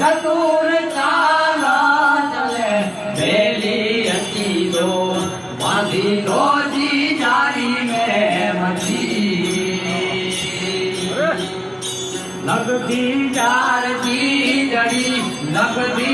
ચતુર ચાલા ચલે બેલી હતી દો બાંધી રોજી જારી મેં મછી लगती चार की जड़ी लगती